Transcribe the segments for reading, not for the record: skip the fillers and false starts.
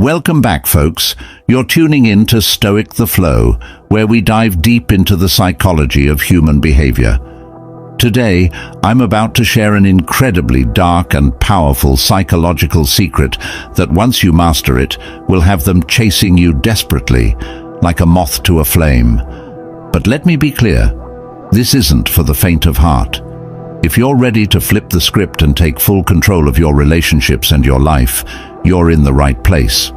Welcome back, folks. You're tuning in to Stoic the Flow, where we dive deep into the psychology of human behavior. Today, I'm about to share an incredibly dark and powerful psychological secret that once you master it, will have them chasing you desperately, like a moth to a flame. But let me be clear, this isn't for the faint of heart. If you're ready to flip the script and take full control of your relationships and your life, you're in the right place.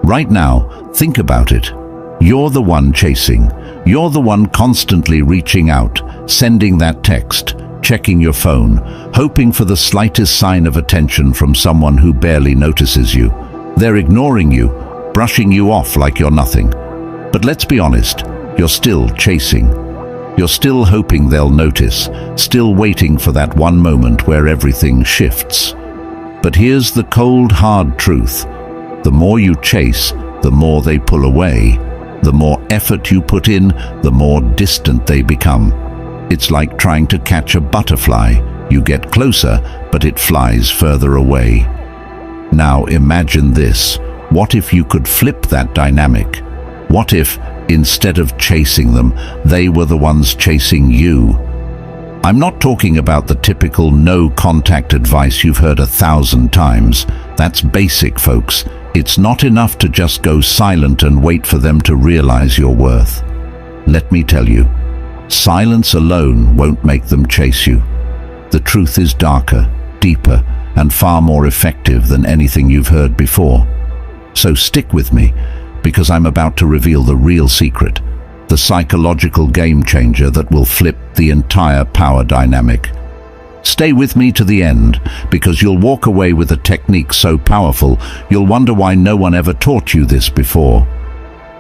Right now, think about it. You're the one chasing. You're the one constantly reaching out, sending that text, checking your phone, hoping for the slightest sign of attention from someone who barely notices you. They're ignoring you, brushing you off like you're nothing. But let's be honest, you're still chasing. You're still hoping they'll notice, still waiting for that one moment where everything shifts. But here's the cold, hard truth. The more you chase, the more they pull away. The more effort you put in, the more distant they become. It's like trying to catch a butterfly. You get closer, but it flies further away. Now imagine this. What if you could flip that dynamic? What if, instead of chasing them, they were the ones chasing you? I'm not talking about the typical no-contact advice you've heard 1,000 times. That's basic, folks. It's not enough to just go silent and wait for them to realize your worth. Let me tell you, silence alone won't make them chase you. The truth is darker, deeper, and far more effective than anything you've heard before. So stick with me, because I'm about to reveal the real secret, the psychological game changer that will flip the entire power dynamic. Stay with me to the end, because you'll walk away with a technique so powerful, you'll wonder why no one ever taught you this before.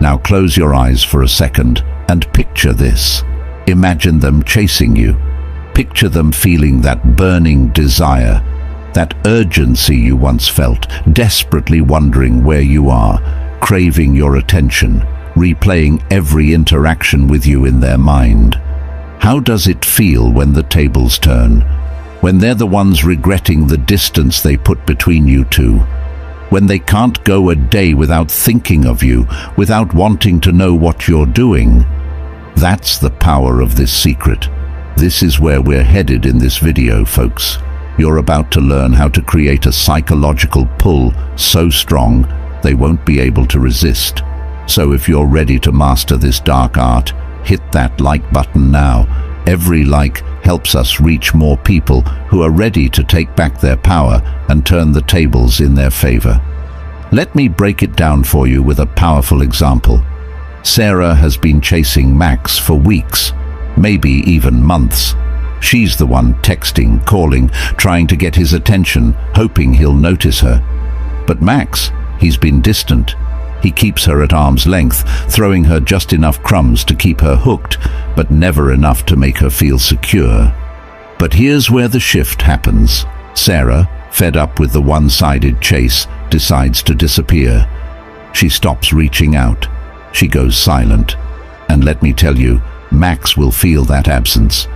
Now close your eyes for a second and picture this. Imagine them chasing you. Picture them feeling that burning desire, that urgency you once felt, desperately wondering where you are, craving your attention, replaying every interaction with you in their mind. How does it feel when the tables turn? When they're the ones regretting the distance they put between you two? When they can't go a day without thinking of you, without wanting to know what you're doing? That's the power of this secret. This is where we're headed in this video, folks. You're about to learn how to create a psychological pull so strong they won't be able to resist. So if you're ready to master this dark art, hit that like button now. Every like helps us reach more people who are ready to take back their power and turn the tables in their favor. Let me break it down for you with a powerful example. Sarah has been chasing Max for weeks, maybe even months. She's the one texting, calling, trying to get his attention, hoping he'll notice her. But Max, he's been distant. He keeps her at arm's length, throwing her just enough crumbs to keep her hooked, but never enough to make her feel secure. But here's where the shift happens. Sarah, fed up with the one-sided chase, decides to disappear. She stops reaching out. She goes silent. And let me tell you, Max will feel that absence.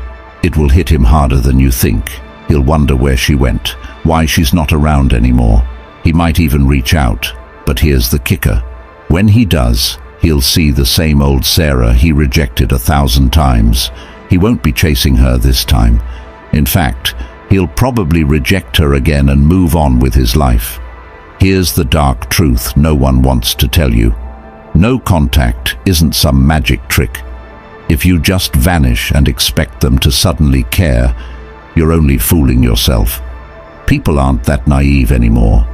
It will hit him harder than you think. He'll wonder where she went, why she's not around anymore. He might even reach out. But here's the kicker. When he does, he'll see the same old Sarah he rejected 1,000 times. He won't be chasing her this time. In fact, he'll probably reject her again and move on with his life. Here's the dark truth no one wants to tell you. No contact isn't some magic trick. If you just vanish and expect them to suddenly care, you're only fooling yourself. People aren't that naive anymore.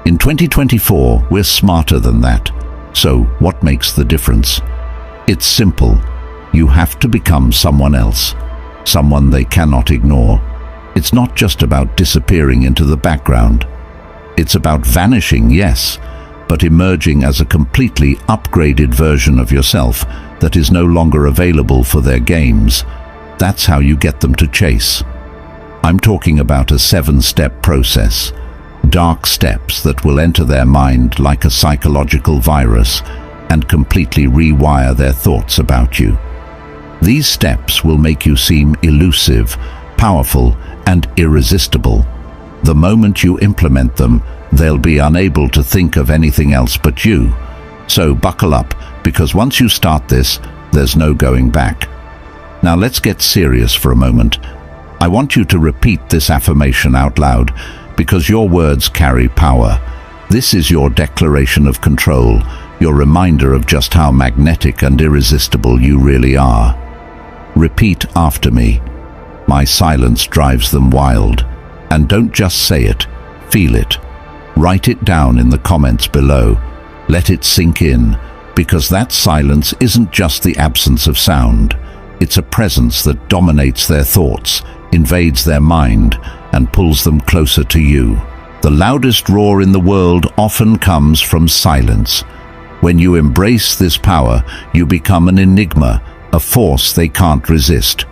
In 2024, we're smarter than that. So, what makes the difference? It's simple. You have to become someone else, someone they cannot ignore. It's not just about disappearing into the background. It's about vanishing, yes, but emerging as a completely upgraded version of yourself that is no longer available for their games. That's how you get them to chase. I'm talking about a 7-step process. Dark steps that will enter their mind like a psychological virus and completely rewire their thoughts about you. These steps will make you seem elusive, powerful, and irresistible. The moment you implement them, they'll be unable to think of anything else but you. So buckle up, because once you start this, there's no going back. Now let's get serious for a moment. I want you to repeat this affirmation out loud, because your words carry power. This is your declaration of control, your reminder of just how magnetic and irresistible you really are. Repeat after me. My silence drives them wild. And don't just say it, feel it. Write it down in the comments below. Let it sink in, because that silence isn't just the absence of sound. It's a presence that dominates their thoughts, invades their mind, and pulls them closer to you. The loudest roar in the world often comes from silence. When you embrace this power, you become an enigma, a force they can't resist.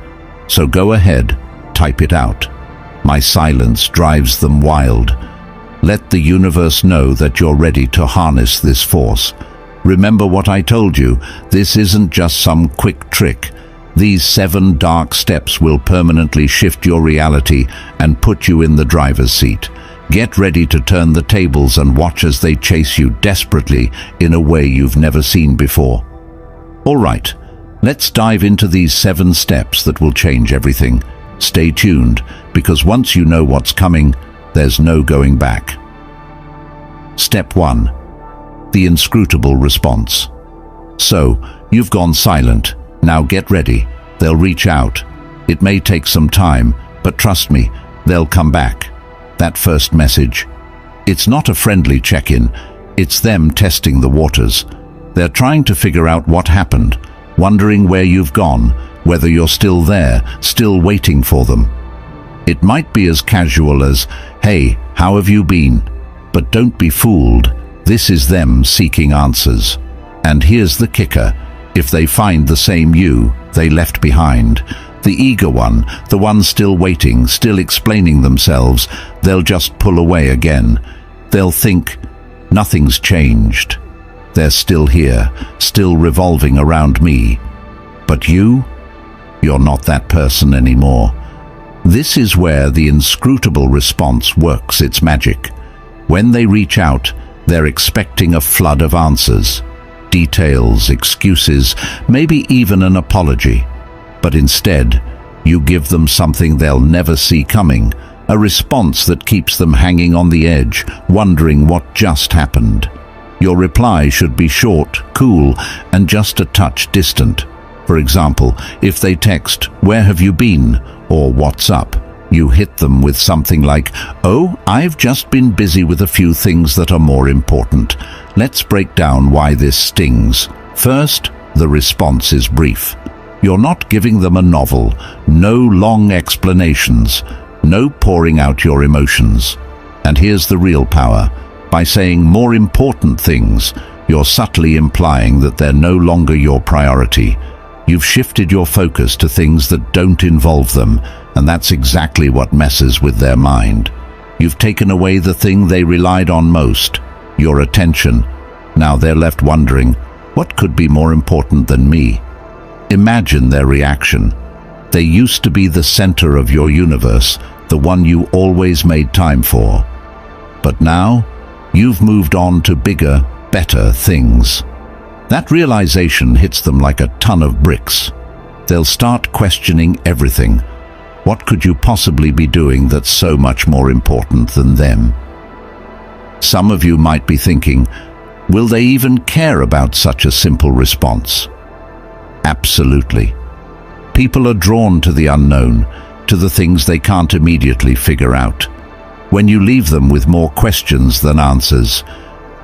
So go ahead, type it out. My silence drives them wild. Let the universe know that you're ready to harness this force. Remember what I told you, this isn't just some quick trick. These 7 dark steps will permanently shift your reality and put you in the driver's seat. Get ready to turn the tables and watch as they chase you desperately in a way you've never seen before. All right, let's dive into these 7 steps that will change everything. Stay tuned, because once you know what's coming, there's no going back. Step 1. The inscrutable response. So, you've gone silent. Now get ready. They'll reach out. It may take some time, but trust me, they'll come back. That first message. It's not a friendly check-in. It's them testing the waters. They're trying to figure out what happened, wondering where you've gone, whether you're still there, still waiting for them. It might be as casual as, "Hey, how have you been?" But don't be fooled. This is them seeking answers. And here's the kicker. If they find the same you they left behind, the eager one, the one still waiting, still explaining themselves, they'll just pull away again. They'll think, nothing's changed. They're still here, still revolving around me. But you're not that person anymore. This is where the inscrutable response works its magic. When they reach out, they're expecting a flood of answers. Details, excuses, maybe even an apology. But instead, you give them something they'll never see coming, a response that keeps them hanging on the edge, wondering what just happened. Your reply should be short, cool, and just a touch distant. For example, if they text, "Where have you been?" or "What's up?" you hit them with something like, "Oh, I've just been busy with a few things that are more important. Let's break down why this stings." First, the response is brief. You're not giving them a novel, no long explanations, no pouring out your emotions. And here's the real power. By saying more important things, you're subtly implying that they're no longer your priority. You've shifted your focus to things that don't involve them, and that's exactly what messes with their mind. You've taken away the thing they relied on most, your attention. Now they're left wondering, what could be more important than me? Imagine their reaction. They used to be the center of your universe, the one you always made time for. But now, you've moved on to bigger, better things. That realization hits them like a ton of bricks. They'll start questioning everything. What could you possibly be doing that's so much more important than them? Some of you might be thinking, will they even care about such a simple response? Absolutely. People are drawn to the unknown, to the things they can't immediately figure out. When you leave them with more questions than answers,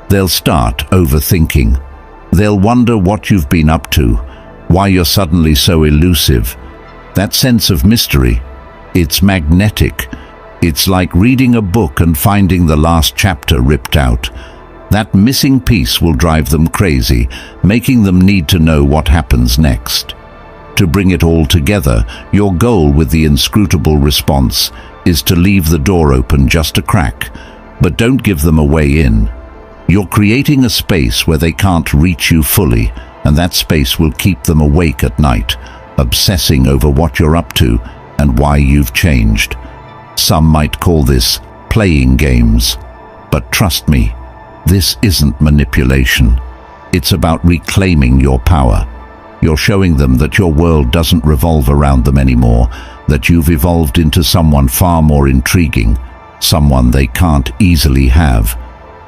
they'll start overthinking. They'll wonder what you've been up to, why you're suddenly so elusive. That sense of mystery, it's magnetic. It's like reading a book and finding the last chapter ripped out. That missing piece will drive them crazy, making them need to know what happens next. To bring it all together, your goal with the inscrutable response is to leave the door open just a crack, but don't give them a way in. You're creating a space where they can't reach you fully, and that space will keep them awake at night, obsessing over what you're up to and why you've changed. Some might call this playing games. But trust me, this isn't manipulation. It's about reclaiming your power. You're showing them that your world doesn't revolve around them anymore, that you've evolved into someone far more intriguing, someone they can't easily have.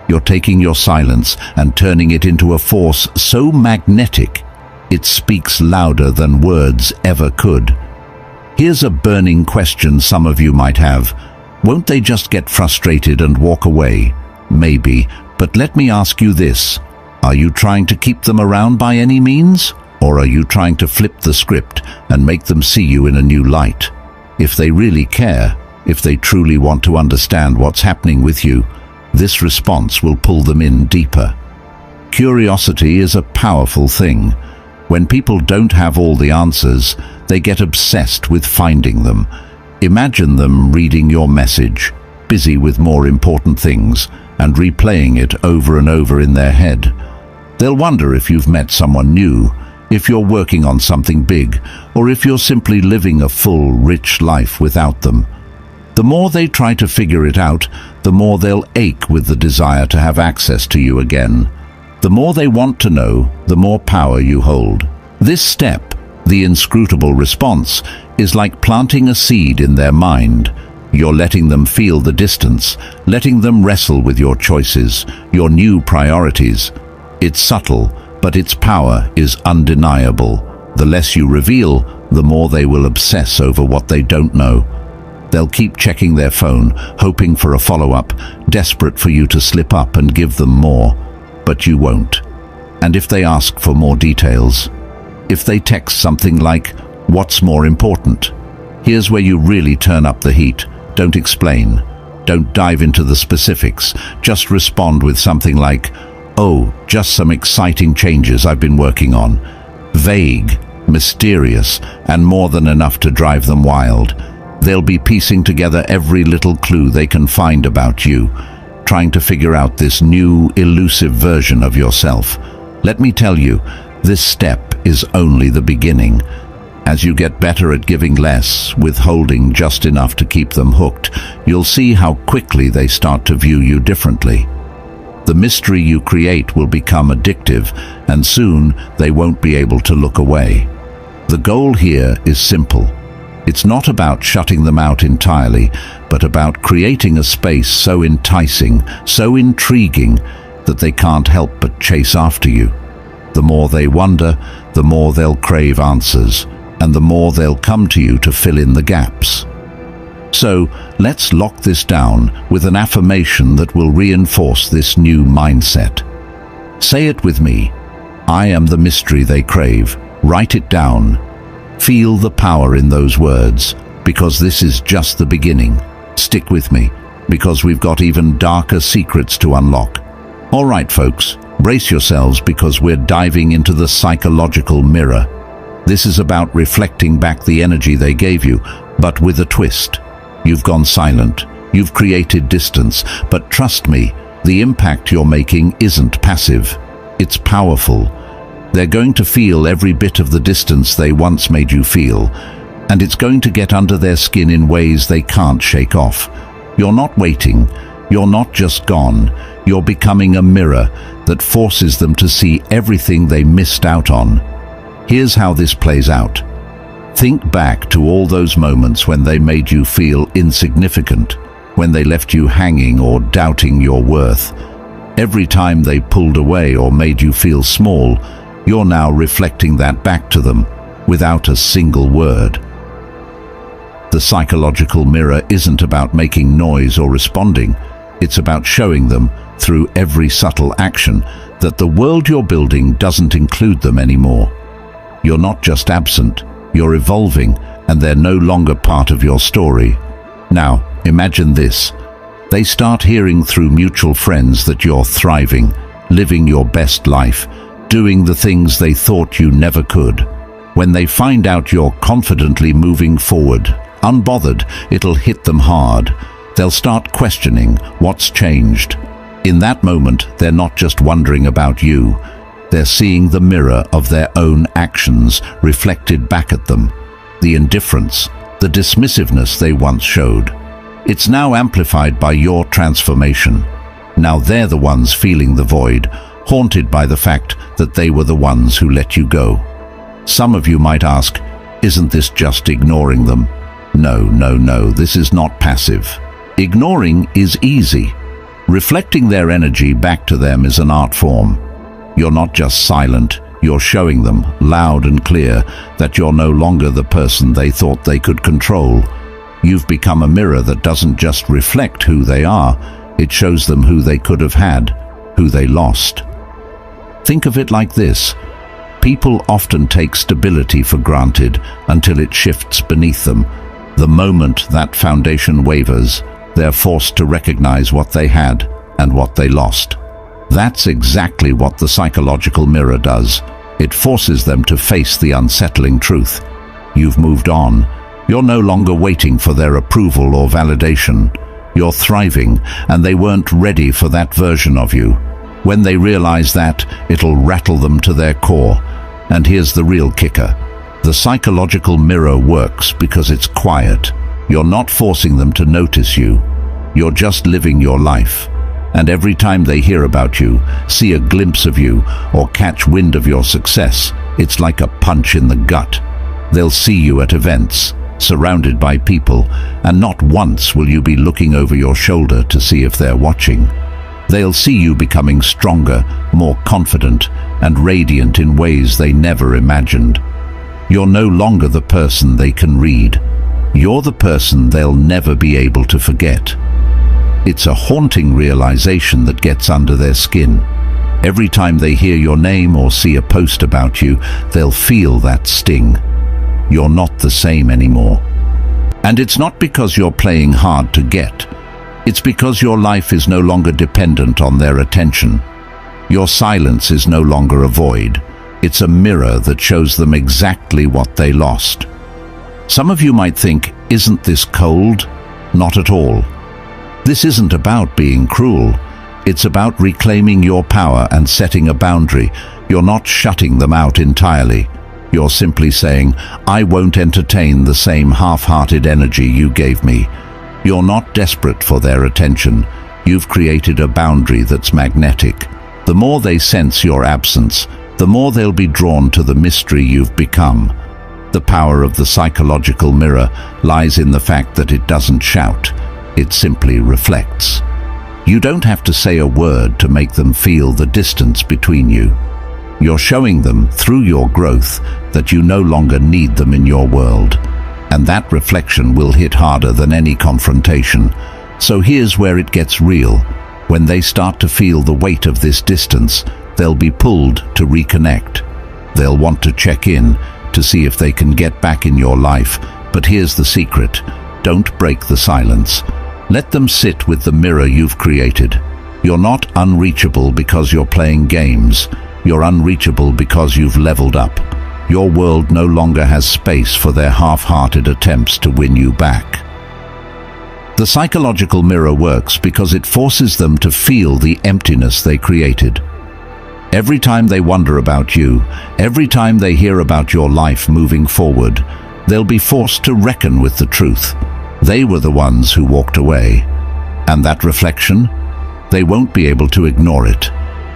You're taking your silence and turning it into a force so magnetic, it speaks louder than words ever could. Here's a burning question some of you might have. Won't they just get frustrated and walk away? Maybe, but let me ask you this. Are you trying to keep them around by any means? Or are you trying to flip the script and make them see you in a new light? If they really care, if they truly want to understand what's happening with you, this response will pull them in deeper. Curiosity is a powerful thing. When people don't have all the answers, they get obsessed with finding them. Imagine them reading your message, busy with more important things, and replaying it over and over in their head. They'll wonder if you've met someone new, if you're working on something big, or if you're simply living a full, rich life without them. The more they try to figure it out, the more they'll ache with the desire to have access to you again. The more they want to know, the more power you hold. This step, the inscrutable response, is like planting a seed in their mind. You're letting them feel the distance, letting them wrestle with your choices, your new priorities. It's subtle, but its power is undeniable. The less you reveal, the more they will obsess over what they don't know. They'll keep checking their phone, hoping for a follow-up, desperate for you to slip up and give them more. But you won't. And if they ask for more details, if they text something like, "What's more important?" Here's where you really turn up the heat. Don't explain. Don't dive into the specifics. Just respond with something like, "Oh, just some exciting changes I've been working on." Vague, mysterious, and more than enough to drive them wild. They'll be piecing together every little clue they can find about you, trying to figure out this new, elusive version of yourself. Let me tell you, this step is only the beginning. As you get better at giving less, withholding just enough to keep them hooked, you'll see how quickly they start to view you differently. The mystery you create will become addictive, and soon they won't be able to look away. The goal here is simple. It's not about shutting them out entirely, but about creating a space so enticing, so intriguing, that they can't help but chase after you. The more they wonder, the more they'll crave answers, and the more they'll come to you to fill in the gaps. So, let's lock this down with an affirmation that will reinforce this new mindset. Say it with me. I am the mystery they crave. Write it down. Feel the power in those words, because this is just the beginning. Stick with me, because we've got even darker secrets to unlock. All right, folks, brace yourselves because we're diving into the psychological mirror. This is about reflecting back the energy they gave you, but with a twist. You've gone silent, you've created distance, but trust me, the impact you're making isn't passive. It's powerful. They're going to feel every bit of the distance they once made you feel, and it's going to get under their skin in ways they can't shake off. You're not waiting, you're not just gone, you're becoming a mirror that forces them to see everything they missed out on. Here's how this plays out. Think back to all those moments when they made you feel insignificant, when they left you hanging or doubting your worth. Every time they pulled away or made you feel small, you're now reflecting that back to them without a single word. The psychological mirror isn't about making noise or responding. It's about showing them, through every subtle action, that the world you're building doesn't include them anymore. You're not just absent, you're evolving, and they're no longer part of your story. Now, imagine this. They start hearing through mutual friends that you're thriving, living your best life, doing the things they thought you never could. When they find out you're confidently moving forward, unbothered, it'll hit them hard. They'll start questioning what's changed. In that moment, they're not just wondering about you. They're seeing the mirror of their own actions reflected back at them. The indifference, the dismissiveness they once showed. It's now amplified by your transformation. Now they're the ones feeling the void, haunted by the fact that they were the ones who let you go. Some of you might ask, isn't this just ignoring them? No, this is not passive. Ignoring is easy. Reflecting their energy back to them is an art form. You're not just silent, you're showing them, loud and clear, that you're no longer the person they thought they could control. You've become a mirror that doesn't just reflect who they are, it shows them who they could have had, who they lost. Think of it like this. People often take stability for granted until it shifts beneath them. The moment that foundation wavers, they're forced to recognize what they had and what they lost. That's exactly what the psychological mirror does. It forces them to face the unsettling truth. You've moved on. You're no longer waiting for their approval or validation. You're thriving, and they weren't ready for that version of you. When they realize that, it'll rattle them to their core. And here's the real kicker. The psychological mirror works because it's quiet. You're not forcing them to notice you. You're just living your life. And every time they hear about you, see a glimpse of you, or catch wind of your success, it's like a punch in the gut. They'll see you at events, surrounded by people, and not once will you be looking over your shoulder to see if they're watching. They'll see you becoming stronger, more confident, and radiant in ways they never imagined. You're no longer the person they can read. You're the person they'll never be able to forget. It's a haunting realization that gets under their skin. Every time they hear your name or see a post about you, they'll feel that sting. You're not the same anymore. And it's not because you're playing hard to get. It's because your life is no longer dependent on their attention. Your silence is no longer a void. It's a mirror that shows them exactly what they lost. Some of you might think, isn't this cold? Not at all. This isn't about being cruel. It's about reclaiming your power and setting a boundary. You're not shutting them out entirely. You're simply saying, I won't entertain the same half-hearted energy you gave me. You're not desperate for their attention. You've created a boundary that's magnetic. The more they sense your absence, the more they'll be drawn to the mystery you've become. The power of the psychological mirror lies in the fact that it doesn't shout. It simply reflects. You don't have to say a word to make them feel the distance between you. You're showing them, through your growth, that you no longer need them in your world. And that reflection will hit harder than any confrontation. So here's where it gets real. When they start to feel the weight of this distance, they'll be pulled to reconnect. They'll want to check in to see if they can get back in your life. But here's the secret. Don't break the silence. Let them sit with the mirror you've created. You're not unreachable because you're playing games. You're unreachable because you've leveled up. Your world no longer has space for their half-hearted attempts to win you back. The psychological mirror works because it forces them to feel the emptiness they created. Every time they wonder about you, every time they hear about your life moving forward, they'll be forced to reckon with the truth. They were the ones who walked away. And that reflection? They won't be able to ignore it.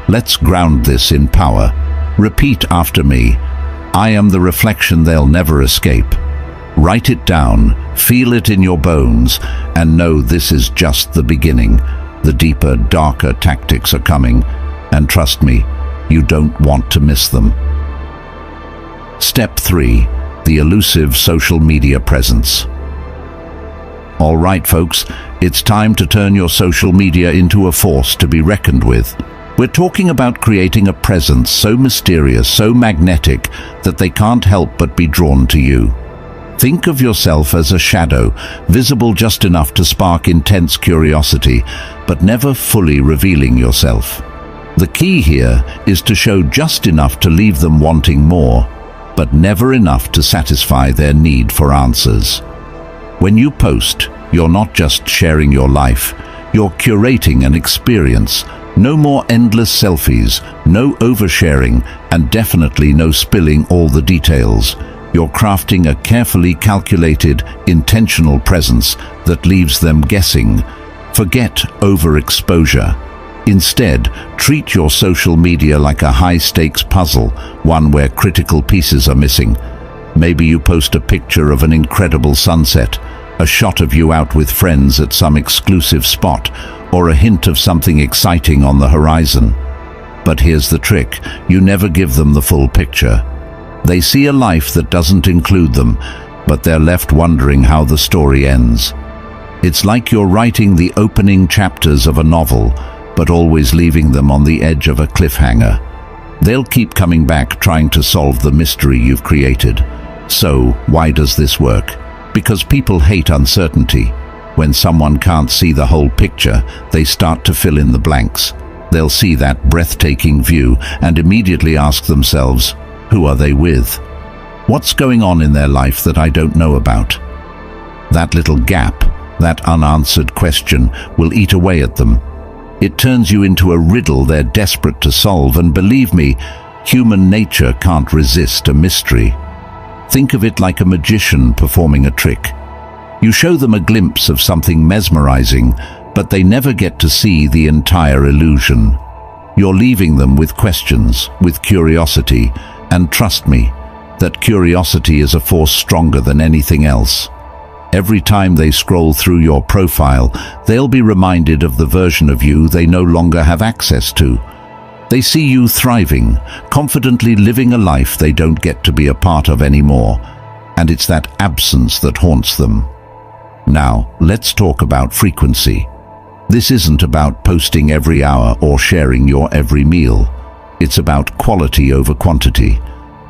Let's ground this in power. Repeat after me. I am the reflection they'll never escape. Write it down, feel it in your bones, and know this is just the beginning. The deeper, darker tactics are coming, and trust me, you don't want to miss them. Step 3. The elusive social media presence. All right, folks, it's time to turn your social media into a force to be reckoned with. We're talking about creating a presence so mysterious, so magnetic, that they can't help but be drawn to you. Think of yourself as a shadow, visible just enough to spark intense curiosity, but never fully revealing yourself. The key here is to show just enough to leave them wanting more, but never enough to satisfy their need for answers. When you post, you're not just sharing your life, you're curating an experience. No more endless selfies, no oversharing, and definitely no spilling all the details. You're crafting a carefully calculated, intentional presence that leaves them guessing. Forget overexposure. Instead, treat your social media like a high-stakes puzzle, one where critical pieces are missing. Maybe you post a picture of an incredible sunset, a shot of you out with friends at some exclusive spot, or a hint of something exciting on the horizon. But here's the trick: you never give them the full picture. They see a life that doesn't include them, but they're left wondering how the story ends. It's like you're writing the opening chapters of a novel, but always leaving them on the edge of a cliffhanger. They'll keep coming back trying to solve the mystery you've created. So, why does this work? Because people hate uncertainty. When someone can't see the whole picture, they start to fill in the blanks. They'll see that breathtaking view and immediately ask themselves, who are they with? What's going on in their life that I don't know about? That little gap, that unanswered question, will eat away at them. It turns you into a riddle they're desperate to solve, and believe me, human nature can't resist a mystery. Think of it like a magician performing a trick. You show them a glimpse of something mesmerizing, but they never get to see the entire illusion. You're leaving them with questions, with curiosity, and trust me, that curiosity is a force stronger than anything else. Every time they scroll through your profile, they'll be reminded of the version of you they no longer have access to. They see you thriving, confidently living a life they don't get to be a part of anymore, and it's that absence that haunts them. Now, let's talk about frequency. This isn't about posting every hour or sharing your every meal. It's about quality over quantity.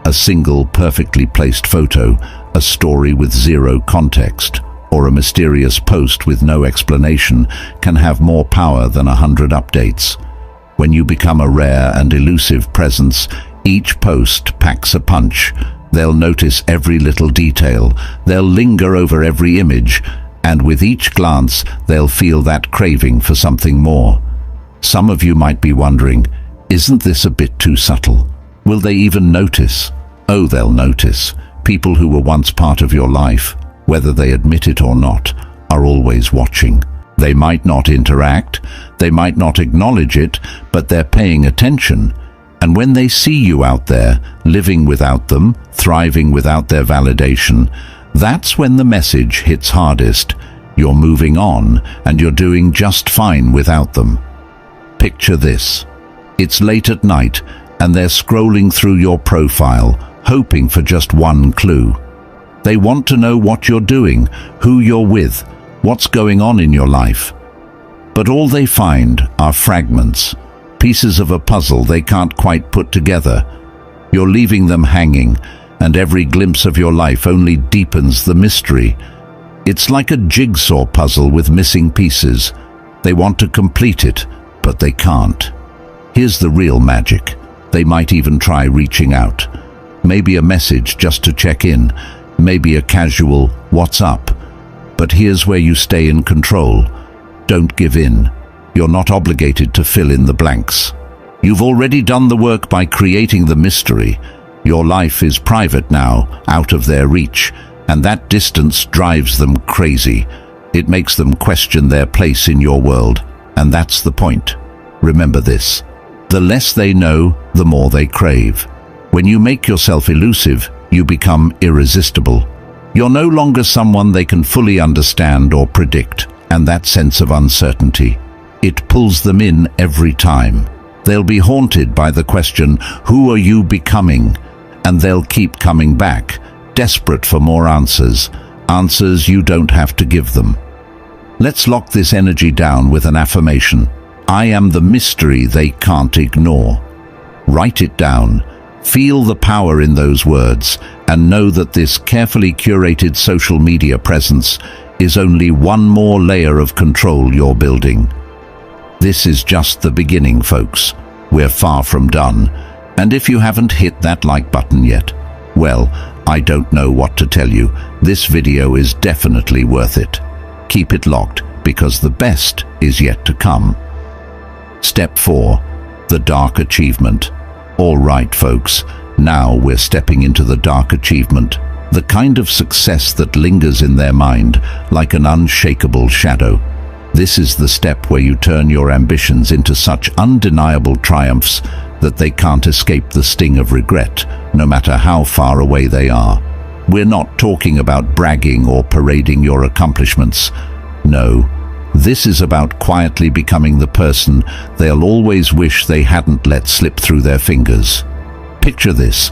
A single perfectly placed photo, a story with zero context, or a mysterious post with no explanation can have more power than 100 updates. When you become a rare and elusive presence, each post packs a punch. They'll notice every little detail, they'll linger over every image, and with each glance, they'll feel that craving for something more. Some of you might be wondering, isn't this a bit too subtle? Will they even notice? Oh, they'll notice. People who were once part of your life, whether they admit it or not, are always watching. They might not interact, they might not acknowledge it, but they're paying attention. And when they see you out there, living without them, thriving without their validation, that's when the message hits hardest. You're moving on, and you're doing just fine without them. Picture this. It's late at night, and they're scrolling through your profile, hoping for just one clue. They want to know what you're doing, who you're with, what's going on in your life. But all they find are fragments, pieces of a puzzle they can't quite put together. You're leaving them hanging, and every glimpse of your life only deepens the mystery. It's like a jigsaw puzzle with missing pieces. They want to complete it, but they can't. Here's the real magic. They might even try reaching out. Maybe a message just to check in, maybe a casual "what's up?" But here's where you stay in control. Don't give in. You're not obligated to fill in the blanks. You've already done the work by creating the mystery. Your life is private now, out of their reach, and that distance drives them crazy. It makes them question their place in your world, and that's the point. Remember this. The less they know, the more they crave. When you make yourself elusive, you become irresistible. You're no longer someone they can fully understand or predict, and that sense of uncertainty, it pulls them in every time. They'll be haunted by the question, who are you becoming? And they'll keep coming back, desperate for more answers, answers you don't have to give them. Let's lock this energy down with an affirmation. I am the mystery they can't ignore. Write it down. Feel the power in those words, and know that this carefully curated social media presence is only one more layer of control you're building. This is just the beginning, folks. We're far from done. And if you haven't hit that like button yet, well, I don't know what to tell you. This video is definitely worth it. Keep it locked, because the best is yet to come. Step 4. The dark achievement. All right, folks, now we're stepping into the dark achievement, the kind of success that lingers in their mind like an unshakable shadow. This is the step where you turn your ambitions into such undeniable triumphs that they can't escape the sting of regret, no matter how far away they are. We're not talking about bragging or parading your accomplishments. No, this is about quietly becoming the person they'll always wish they hadn't let slip through their fingers. Picture this.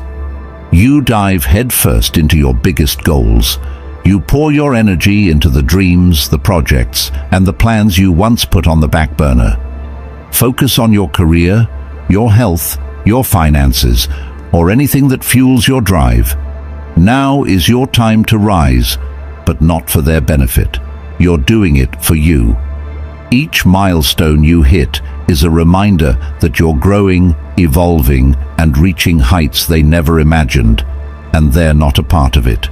You dive headfirst into your biggest goals. You pour your energy into the dreams, the projects, and the plans you once put on the back burner. Focus on your career, your health, your finances, or anything that fuels your drive. Now is your time to rise, but not for their benefit. You're doing it for you. Each milestone you hit is a reminder that you're growing, evolving, and reaching heights they never imagined, and they're not a part of it.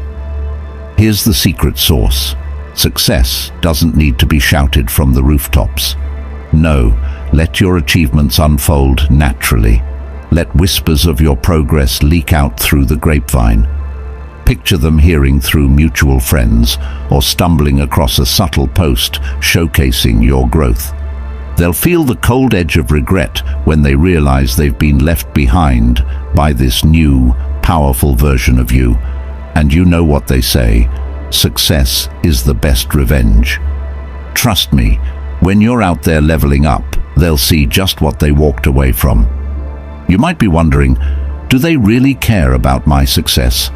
Here's the secret sauce. Success doesn't need to be shouted from the rooftops. No, let your achievements unfold naturally. Let whispers of your progress leak out through the grapevine. Picture them hearing through mutual friends or stumbling across a subtle post showcasing your growth. They'll feel the cold edge of regret when they realize they've been left behind by this new, powerful version of you. And you know what they say, success is the best revenge. Trust me, when you're out there leveling up, they'll see just what they walked away from. You might be wondering, do they really care about my success?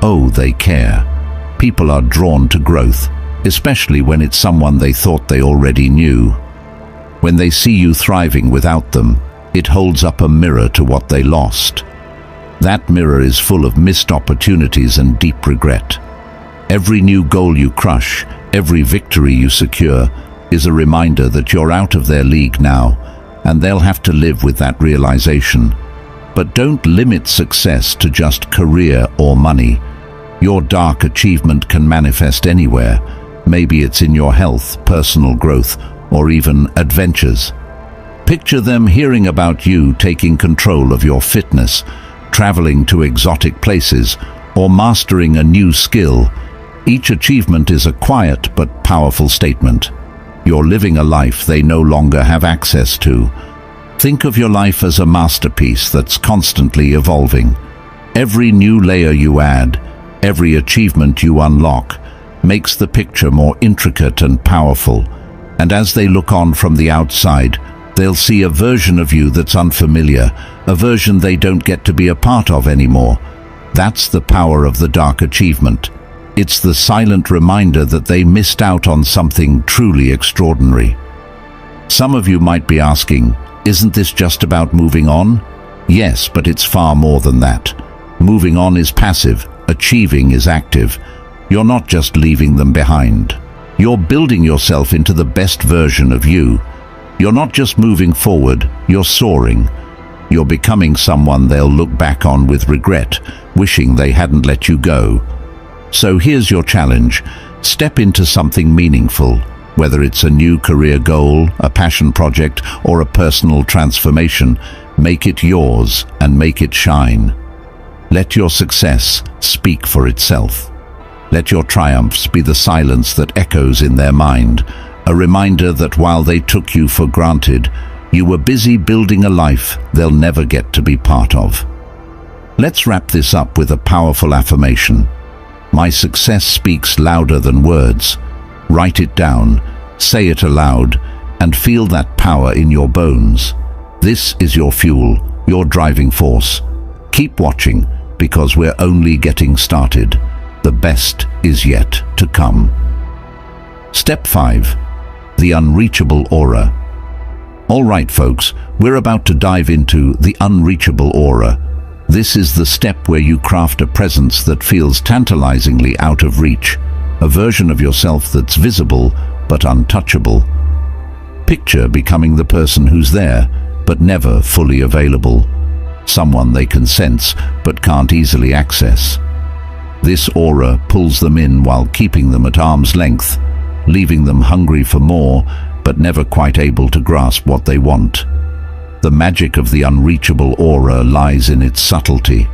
Oh, they care. People are drawn to growth, especially when it's someone they thought they already knew. When they see you thriving without them, it holds up a mirror to what they lost. That mirror is full of missed opportunities and deep regret. Every new goal you crush, every victory you secure, is a reminder that you're out of their league now, and they'll have to live with that realization. But don't limit success to just career or money. Your dark achievement can manifest anywhere. Maybe it's in your health, personal growth, or even adventures. Picture them hearing about you taking control of your fitness, traveling to exotic places, or mastering a new skill. Each achievement is a quiet but powerful statement. You're living a life they no longer have access to. Think of your life as a masterpiece that's constantly evolving. Every new layer you add, every achievement you unlock, makes the picture more intricate and powerful. And as they look on from the outside, they'll see a version of you that's unfamiliar, a version they don't get to be a part of anymore. That's the power of the dark achievement. It's the silent reminder that they missed out on something truly extraordinary. Some of you might be asking, isn't this just about moving on? Yes, but it's far more than that. Moving on is passive, achieving is active. You're not just leaving them behind. You're building yourself into the best version of you. You're not just moving forward, you're soaring. You're becoming someone they'll look back on with regret, wishing they hadn't let you go. So here's your challenge. Step into something meaningful, whether it's a new career goal, a passion project, or a personal transformation. Make it yours and make it shine. Let your success speak for itself. Let your triumphs be the silence that echoes in their mind, a reminder that while they took you for granted, you were busy building a life they'll never get to be part of. Let's wrap this up with a powerful affirmation. My success speaks louder than words. Write it down, say it aloud, and feel that power in your bones. This is your fuel, your driving force. Keep watching, because we're only getting started. The best is yet to come. Step 5. The unreachable aura. All right, folks, we're about to dive into the unreachable aura. This is the step where you craft a presence that feels tantalizingly out of reach, a version of yourself that's visible but untouchable. Picture becoming the person who's there, but never fully available. Someone they can sense, but can't easily access. This aura pulls them in while keeping them at arm's length, leaving them hungry for more, but never quite able to grasp what they want. The magic of the unreachable aura lies in its subtlety.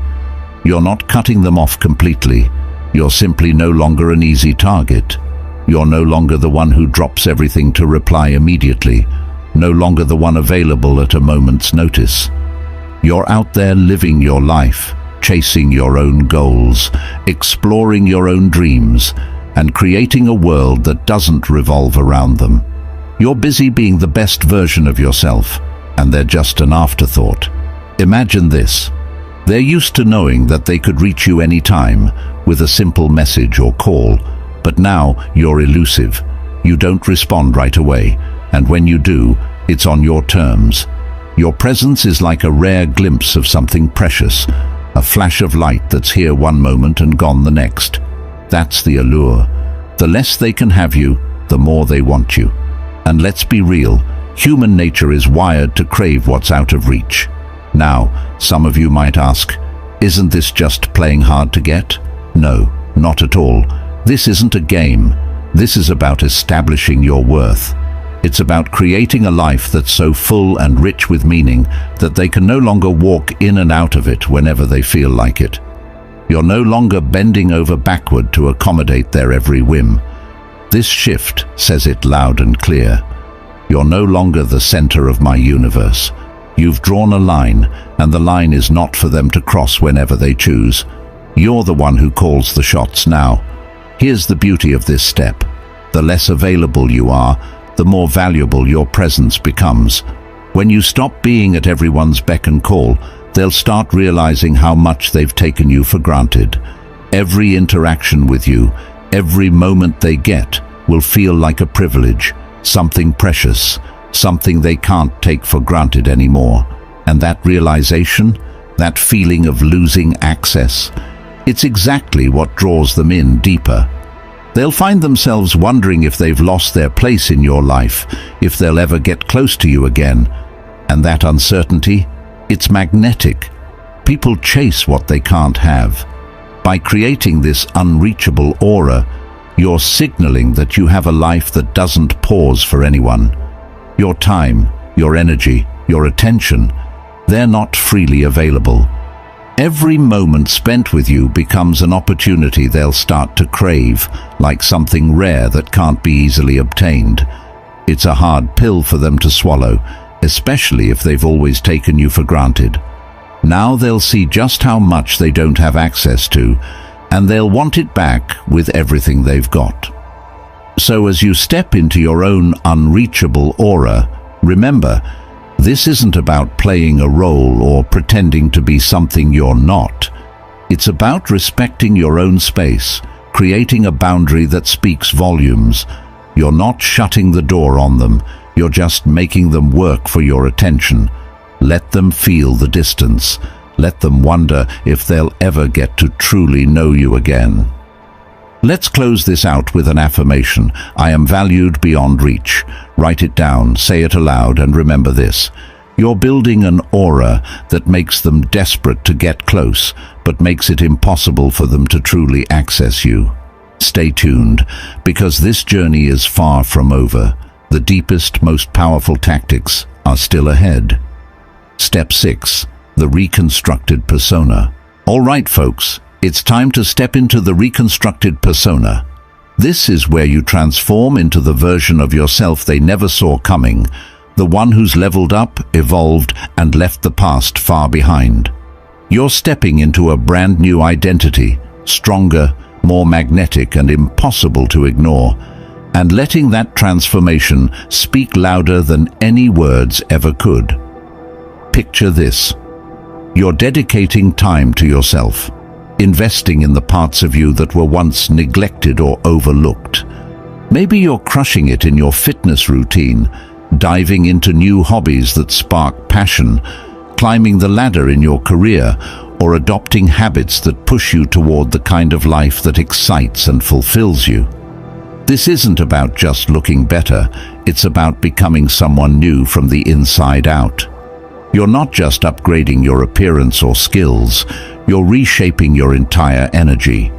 You're not cutting them off completely. You're simply no longer an easy target. You're no longer the one who drops everything to reply immediately, no longer the one available at a moment's notice. You're out there living your life, chasing your own goals, exploring your own dreams, and creating a world that doesn't revolve around them. You're busy being the best version of yourself, and they're just an afterthought. Imagine this. They're used to knowing that they could reach you anytime with a simple message or call, but now you're elusive. You don't respond right away, and when you do, it's on your terms. Your presence is like a rare glimpse of something precious, a flash of light that's here one moment and gone the next. That's the allure. The less they can have you, the more they want you. And let's be real, human nature is wired to crave what's out of reach. Now, some of you might ask, isn't this just playing hard to get? No, not at all. This isn't a game. This is about establishing your worth. It's about creating a life that's so full and rich with meaning that they can no longer walk in and out of it whenever they feel like it. You're no longer bending over backward to accommodate their every whim. This shift says it loud and clear. You're no longer the center of my universe. You've drawn a line, and the line is not for them to cross whenever they choose. You're the one who calls the shots now. Here's the beauty of this step. The less available you are, the more valuable your presence becomes. When you stop being at everyone's beck and call, they'll start realizing how much they've taken you for granted. Every interaction with you, every moment they get, will feel like a privilege, something precious, something they can't take for granted anymore. And that realization, that feeling of losing access, it's exactly what draws them in deeper. They'll find themselves wondering if they've lost their place in your life, if they'll ever get close to you again. And that uncertainty, it's magnetic. People chase what they can't have. By creating this unreachable aura, you're signaling that you have a life that doesn't pause for anyone. Your time, your energy, your attention, they're not freely available. Every moment spent with you becomes an opportunity they'll start to crave, like something rare that can't be easily obtained. It's a hard pill for them to swallow, especially if they've always taken you for granted. Now they'll see just how much they don't have access to, and they'll want it back with everything they've got. So as you step into your own unreachable aura, remember, this isn't about playing a role or pretending to be something you're not. It's about respecting your own space, creating a boundary that speaks volumes. You're not shutting the door on them, you're just making them work for your attention. Let them feel the distance. Let them wonder if they'll ever get to truly know you again. Let's close this out with an affirmation. I am valued beyond reach. Write it down, say it aloud, and remember this. You're building an aura that makes them desperate to get close, but makes it impossible for them to truly access you. Stay tuned, because this journey is far from over. The deepest, most powerful tactics are still ahead. Step 6. The reconstructed persona. All right, folks. It's time to step into the reconstructed persona. This is where you transform into the version of yourself they never saw coming, the one who's leveled up, evolved, and left the past far behind. You're stepping into a brand new identity, stronger, more magnetic, and impossible to ignore, and letting that transformation speak louder than any words ever could. Picture this. You're dedicating time to yourself, investing in the parts of you that were once neglected or overlooked. Maybe you're crushing it in your fitness routine, diving into new hobbies that spark passion, climbing the ladder in your career, or adopting habits that push you toward the kind of life that excites and fulfills you. This isn't about just looking better, it's about becoming someone new from the inside out. You're not just upgrading your appearance or skills, you're reshaping your entire energy.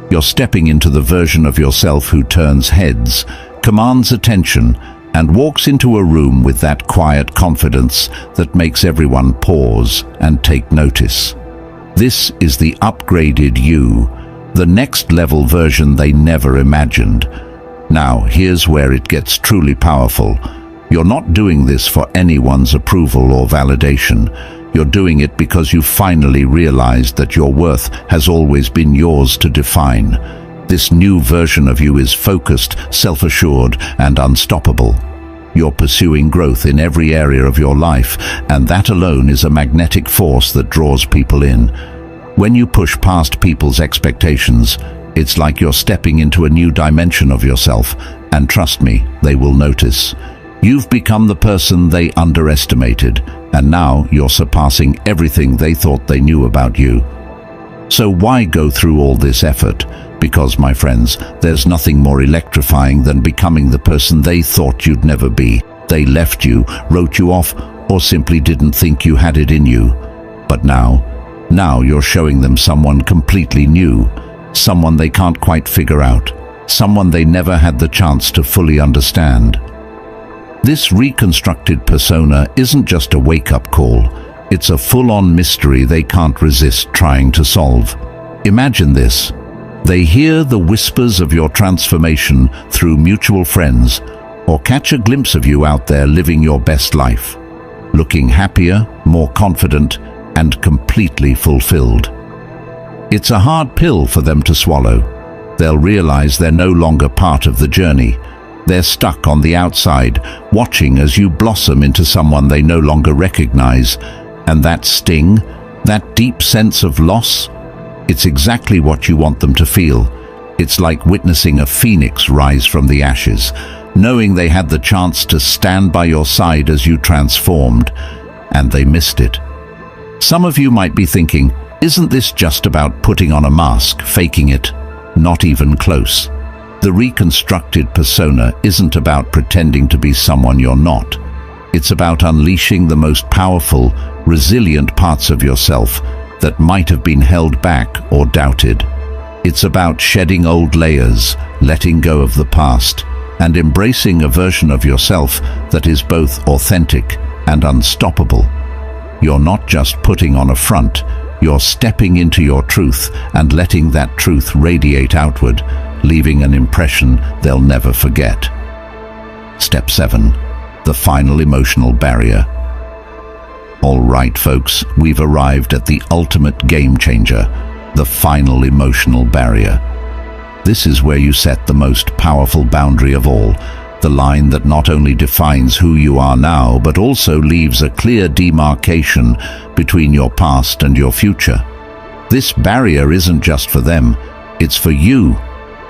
You're stepping into the version of yourself who turns heads, commands attention, and walks into a room with that quiet confidence that makes everyone pause and take notice. This is the upgraded you, the next level version they never imagined. Now, here's where it gets truly powerful. You're not doing this for anyone's approval or validation. You're doing it because you finally realized that your worth has always been yours to define. This new version of you is focused, self-assured, and unstoppable. You're pursuing growth in every area of your life, and that alone is a magnetic force that draws people in. When you push past people's expectations, it's like you're stepping into a new dimension of yourself, and trust me, they will notice. You've become the person they underestimated, and now you're surpassing everything they thought they knew about you. So why go through all this effort? Because, my friends, there's nothing more electrifying than becoming the person they thought you'd never be. They left you, wrote you off, or simply didn't think you had it in you. But now you're showing them someone completely new, someone they can't quite figure out, someone they never had the chance to fully understand. This reconstructed persona isn't just a wake-up call. It's a full-on mystery they can't resist trying to solve. Imagine this. They hear the whispers of your transformation through mutual friends, or catch a glimpse of you out there living your best life, looking happier, more confident, and completely fulfilled. It's a hard pill for them to swallow. They'll realize they're no longer part of the journey. They're stuck on the outside, watching as you blossom into someone they no longer recognize. And that sting, that deep sense of loss, it's exactly what you want them to feel. It's like witnessing a phoenix rise from the ashes, knowing they had the chance to stand by your side as you transformed, and they missed it. Some of you might be thinking, isn't this just about putting on a mask, faking it? Not even close. The reconstructed persona isn't about pretending to be someone you're not. It's about unleashing the most powerful, resilient parts of yourself that might have been held back or doubted. It's about shedding old layers, letting go of the past, and embracing a version of yourself that is both authentic and unstoppable. You're not just putting on a front, you're stepping into your truth and letting that truth radiate outward, leaving an impression they'll never forget. Step 7. The final emotional barrier. All right, folks, we've arrived at the ultimate game changer, the final emotional barrier. This is where you set the most powerful boundary of all, the line that not only defines who you are now, but also leaves a clear demarcation between your past and your future. This barrier isn't just for them, it's for you.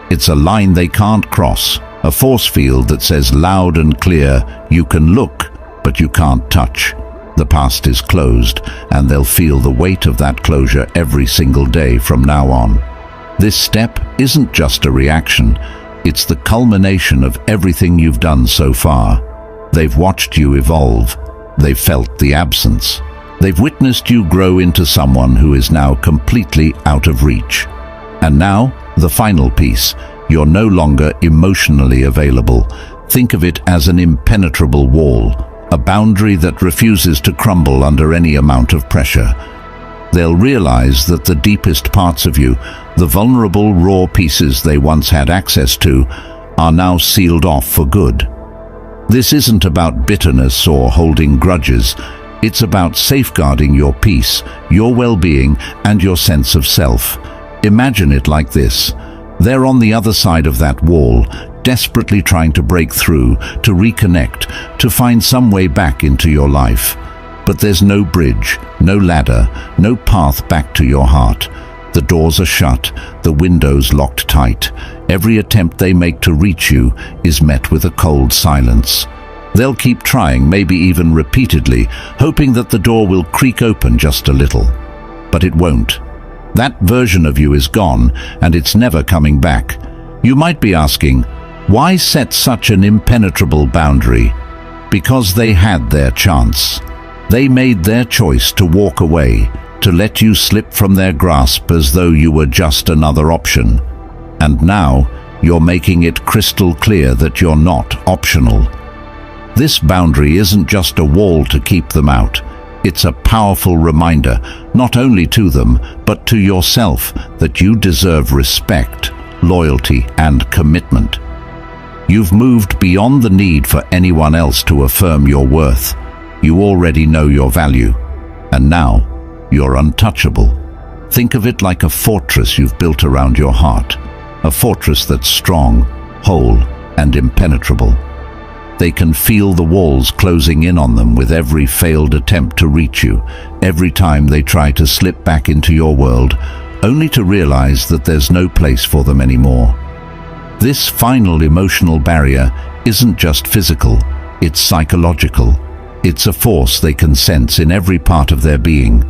It's a line they can't cross, a force field that says loud and clear, you can look, but you can't touch. The past is closed, and they'll feel the weight of that closure every single day from now on. This step isn't just a reaction, it's the culmination of everything you've done so far. They've watched you evolve, they've felt the absence, they've witnessed you grow into someone who is now completely out of reach. And now, the final piece, you're no longer emotionally available. Think of it as an impenetrable wall, a boundary that refuses to crumble under any amount of pressure. They'll realize that the deepest parts of you, the vulnerable, raw pieces they once had access to, are now sealed off for good. This isn't about bitterness or holding grudges. It's about safeguarding your peace, your well-being, and your sense of self. Imagine it like this. They're on the other side of that wall, desperately trying to break through, to reconnect, to find some way back into your life. But there's no bridge, no ladder, no path back to your heart. The doors are shut, the windows locked tight. Every attempt they make to reach you is met with a cold silence. They'll keep trying, maybe even repeatedly, hoping that the door will creak open just a little. But it won't. That version of you is gone, and it's never coming back. You might be asking, why set such an impenetrable boundary? Because they had their chance. They made their choice to walk away, to let you slip from their grasp as though you were just another option. And now, you're making it crystal clear that you're not optional. This boundary isn't just a wall to keep them out. It's a powerful reminder, not only to them, but to yourself, that you deserve respect, loyalty, and commitment. You've moved beyond the need for anyone else to affirm your worth. You already know your value, and now you're untouchable. Think of it like a fortress you've built around your heart, a fortress that's strong, whole, and impenetrable. They can feel the walls closing in on them with every failed attempt to reach you, every time they try to slip back into your world, only to realize that there's no place for them anymore. This final emotional barrier isn't just physical, it's psychological. It's a force they can sense in every part of their being.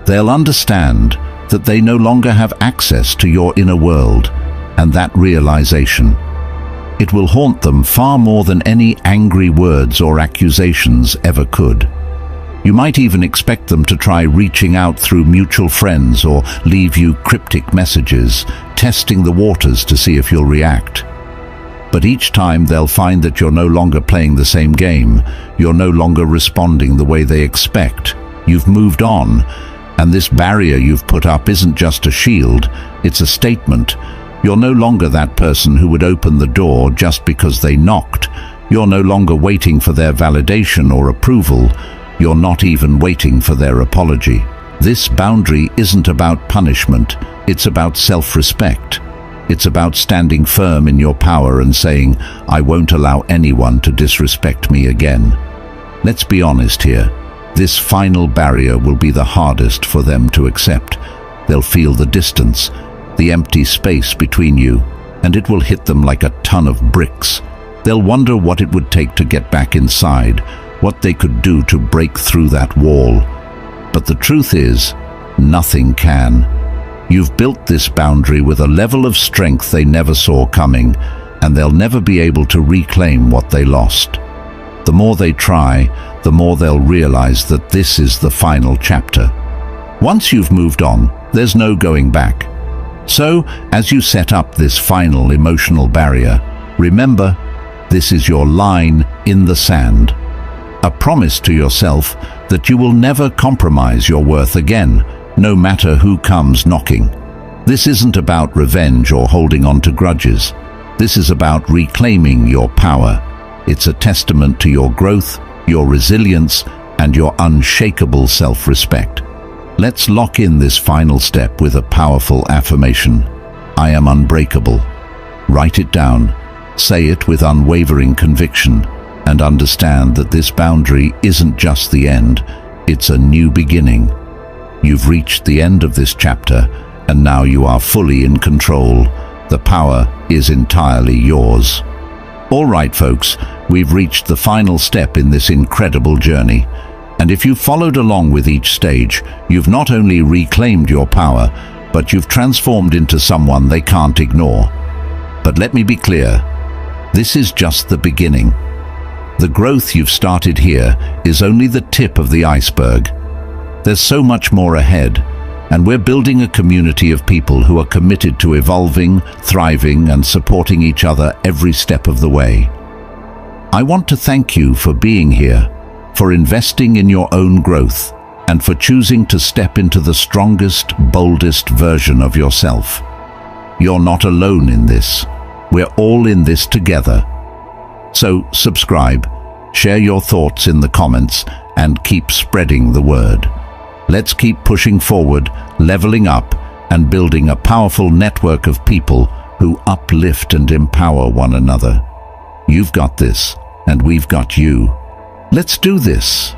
They'll understand that they no longer have access to your inner world, and that realization, it will haunt them far more than any angry words or accusations ever could. You might even expect them to try reaching out through mutual friends or leave you cryptic messages, testing the waters to see if you'll react. But each time they'll find that you're no longer playing the same game, you're no longer responding the way they expect. You've moved on, and this barrier you've put up isn't just a shield, it's a statement. You're no longer that person who would open the door just because they knocked. You're no longer waiting for their validation or approval. You're not even waiting for their apology. This boundary isn't about punishment, it's about self-respect. It's about standing firm in your power and saying, I won't allow anyone to disrespect me again. Let's be honest here. This final barrier will be the hardest for them to accept. They'll feel the distance, the empty space between you, and it will hit them like a ton of bricks. They'll wonder what it would take to get back inside, what they could do to break through that wall. But the truth is, nothing can. You've built this boundary with a level of strength they never saw coming, and they'll never be able to reclaim what they lost. The more they try, the more they'll realize that this is the final chapter. Once you've moved on, there's no going back. So, as you set up this final emotional barrier, remember, this is your line in the sand. A promise to yourself that you will never compromise your worth again, no matter who comes knocking. This isn't about revenge or holding on to grudges. This is about reclaiming your power. It's a testament to your growth, your resilience, and your unshakable self-respect. Let's lock in this final step with a powerful affirmation. I am unbreakable. Write it down, say it with unwavering conviction, and understand that this boundary isn't just the end, it's a new beginning. You've reached the end of this chapter, and now you are fully in control. The power is entirely yours. All right, folks, we've reached the final step in this incredible journey. And if you followed along with each stage, you've not only reclaimed your power, but you've transformed into someone they can't ignore. But let me be clear, this is just the beginning. The growth you've started here is only the tip of the iceberg. There's so much more ahead, and we're building a community of people who are committed to evolving, thriving, and supporting each other every step of the way. I want to thank you for being here, for investing in your own growth, and for choosing to step into the strongest, boldest version of yourself. You're not alone in this. We're all in this together. So subscribe, share your thoughts in the comments, and keep spreading the word. Let's keep pushing forward, leveling up, and building a powerful network of people who uplift and empower one another. You've got this, and we've got you. Let's do this.